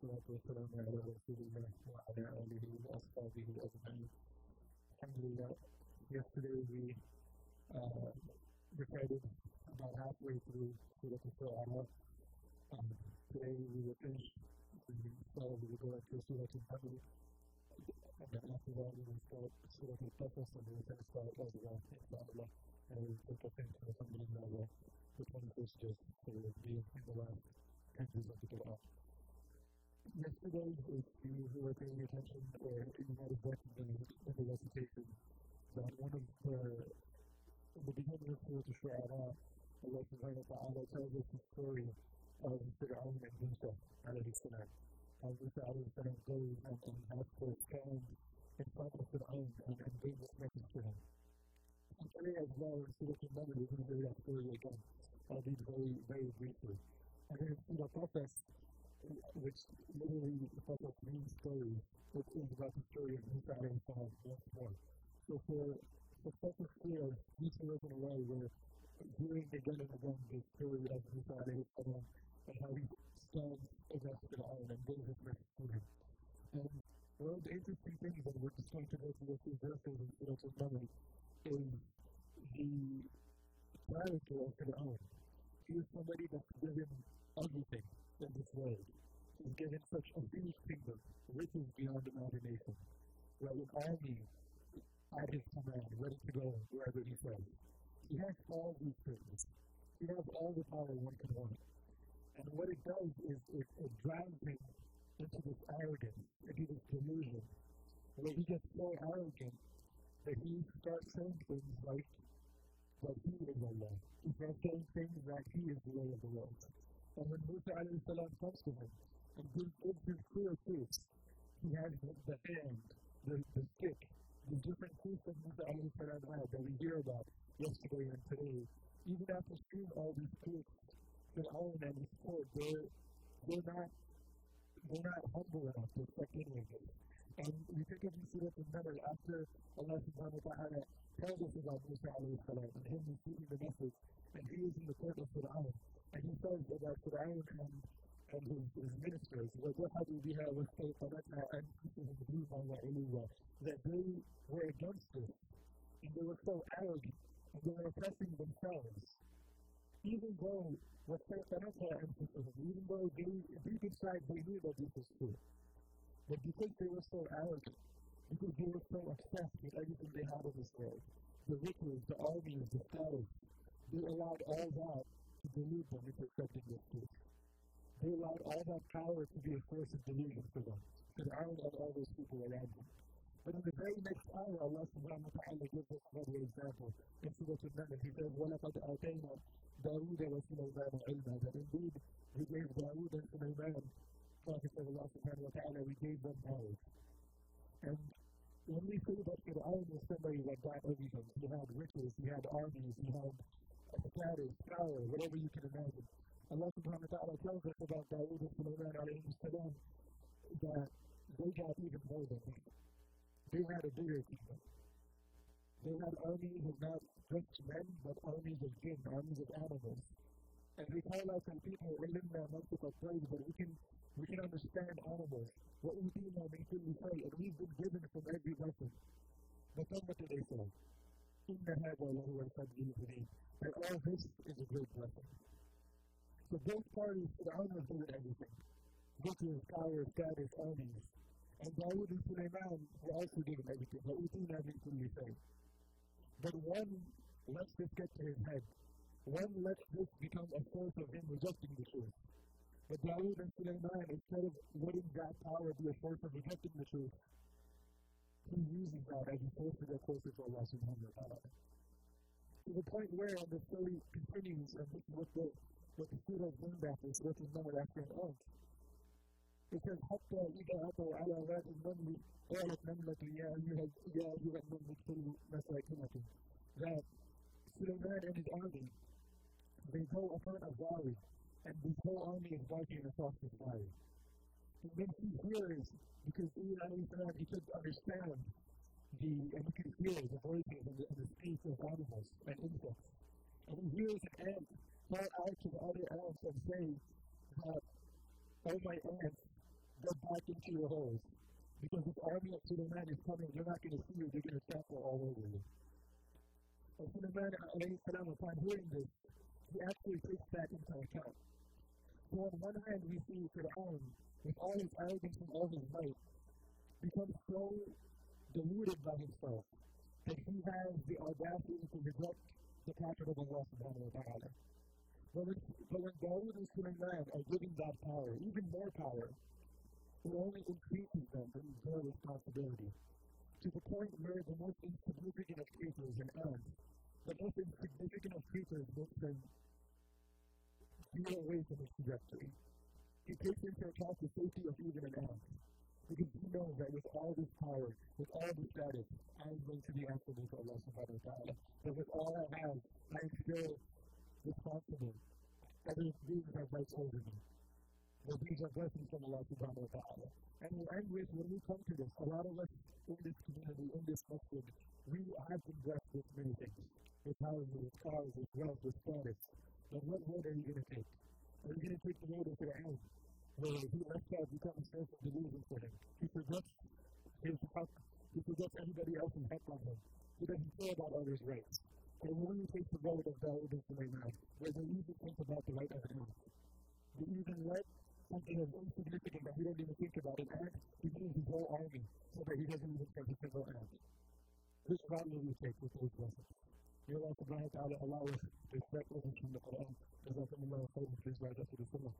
والصلاة والسلام على رسول الله وعلى آله وأصحابه أجمعين. Alhamdulillah, yesterday we uh, decided about halfway through Surah Al-Shu'ara. Today we will finish the we will go into Surah Al-Naml, and then after that we will start Surah Al-Qasas, and we will finish that as well, inshallah. And we will take us into Alhamdulillah, the 21st juz, so we will be in the last pages of the Quran. Yesterday, if you were paying attention, or you might have read in the recitation, that one of in the beginning of Surah Al-Shu'ara, Allah subhanahu wa ta'ala tells us the story of Fir'aun and Musa alayhi salam. How Musa alayhi salam goes and has to stand in front of Fir'aun and bring this message to him. And today as well, in Surah Al-Naml, we're going to hear that story again, albeit very, very briefly. And then in Surah Al-Qasas, which literally Qasas means story, it is about the story of Musa alayhi salam once more. So for Qasas here, Musa was in a way where hearing again and again the story of Musa alayhi salam and how he stands against Fir'aun and brings his message to him. And one of the interesting things that we're just going to go through a few verses in Surah Al-Naml is the character of Fir'aun. He is somebody that's given everything in this world. He's given such a huge kingdom, riches beyond imagination, right? An army at his command, ready to go wherever he says. He has all these things. He has all the power one can want. And what it does is it drives him into this arrogance, into this delusion, where he gets so arrogant that he starts saying things like that he is Allah. He starts saying things like he is the way of the world. And when Musa alayhi salam comes to him and gives him clear proofs, he has the hand, the stick, the different proofs that Musa alayhi salam had that we hear about yesterday and today. Even after seeing all these proofs, Fir'aun and his court, they're not humble enough to accept any of this. And we pick up in Surah Al-Naml after Allah subhanahu wa ta'ala tells us about Musa alayhi salam and him receiving the message, and he is in the court of Fir'aun. And he says about Fir'aun and his ministers, وَجَحَدُوا بِهَا وَاسْتَيْقَنَتْهَا أَنفُسُهُمْ ظُلْمًا وَعُلُوًّا, that they were against it, and they were so arrogant, and they were oppressing themselves, even though وَاسْتَيْقَنَتْهَا أَنفُسُهُمْ, even though deep inside they knew that this was true. But because they were so arrogant, because they were so obsessed with everything they had in this world, the riches, the armies, the status, they allowed all that to delude them into accepting this truth. They allowed all that power to be a source of delusion for them, Fir'aun and all those people around them. But in the very next ayah, Allah subhanahu wa ta'ala gives us another example. In Surah Al-Naml, He says, وَلَقَدْ آتَيْنَا دَاوُودَ وَسُلَيْمَانَ عِلْمًا, that indeed we gave Dawood and Sulaiman, prophets of Allah subhanahu wa ta'ala, we gave them knowledge. And when we say that Fir'aun was somebody that got everything, he had riches, he had armies, he had status, power, whatever you can imagine. Allah subhanahu wa ta'ala tells us about Dawood and Sulaiman alayhi salam that they got even more than him. They had a bigger kingdom. They had armies of not just men, but armies of jinn, armies of animals. And we call out some people, وَلِمْنَا مَنْتِقَ الطَّيْرِ, but we can understand animals. وَأُوتِينَا مِنْ كُلِّ شَيْءٍ, and we've been given from every weapon. But then what do they say? إِنَّ هَذَا لَهُوَ الْفَضْلُ الْمُبِينُ, and all this is a great blessing. So both parties, Fir'aun was given everything. Riches, power, status, armies. And Dawood and Sulaiman were also given everything. وَأُوتِينَا مِنْ كُلِّ شَيْءٍ. But one lets this get to his head. One lets this become a source of him rejecting the truth. But Dawood and Sulaiman, instead of letting that power be a source of rejecting the truth, he uses that as a source to get closer to Allah subhanahu wa ta'ala. To the point where the story continues, and this is what the surah is named after, so this is named after an oath. It says, حَتَّى إِذَا أَتَوْا عَلَى ذَاتِ النَّمْلِ قَالَتْ نَمْلَةٌ يَا أَيُّهَا النَّمْلُ ادْخُلُوا مَسَاكِنَكُمْ. That Sulaiman and his army, they go upon a valley, and this whole army is marching across this valley. And then he hears, because he could understand and he could hear the voices and the speech of animals and insects. And he hears an ant call out to the other ants and say that, "Oh my ants, go back into your holes. Because this army of Suleiman is coming, you're not going to see it, you're going to trample all over you. And Suleiman, alayhi salam, upon hearing this, he actually takes that into account. So on one hand, we see Fir'aun, with all his arrogance and all his might, becomes so deluded by himself that he has the audacity to reject the prophet of Allah subhanahu wa ta'ala. But when Dawood and Sulaiman are given that power, even more power, it only increases them in their responsibility, to the point where the most insignificant of creatures and ants, the most insignificant of creatures makes them veer away from his trajectory. He takes into account the safety of even an ant, because he knows that with all this power, with all this status, I am going to be answerable to Allah subhanahu wa ta'ala. That with all I have, I am still responsible. Other beings have rights over me. The beings are blessings from Allah subhanahu wa ta'ala. And we'll end with, when we come to this, a lot of us in this community, in this masjid, we have been blessed with many things. With houses, with cars, with wealth, with status. But what road are you going to take? Are you going to take the road of Fir'aun, where he lets God become a source of delusion for him? He forgets his haq. He forgets everybody else's haq on him. He doesn't care about others' rights. Or will you take the road of Dawood and Sulaiman, where they even think about the right of an ant? They even let something as insignificant that he don't even think about an ant, he needs his whole army, so that he doesn't even touch a single ant. Which route will you take with those blessings? May Allah subhanahu wa ta'ala allow us to respect what is from the Quran. Jazakumullahu khairan, please rise up to the sunnah.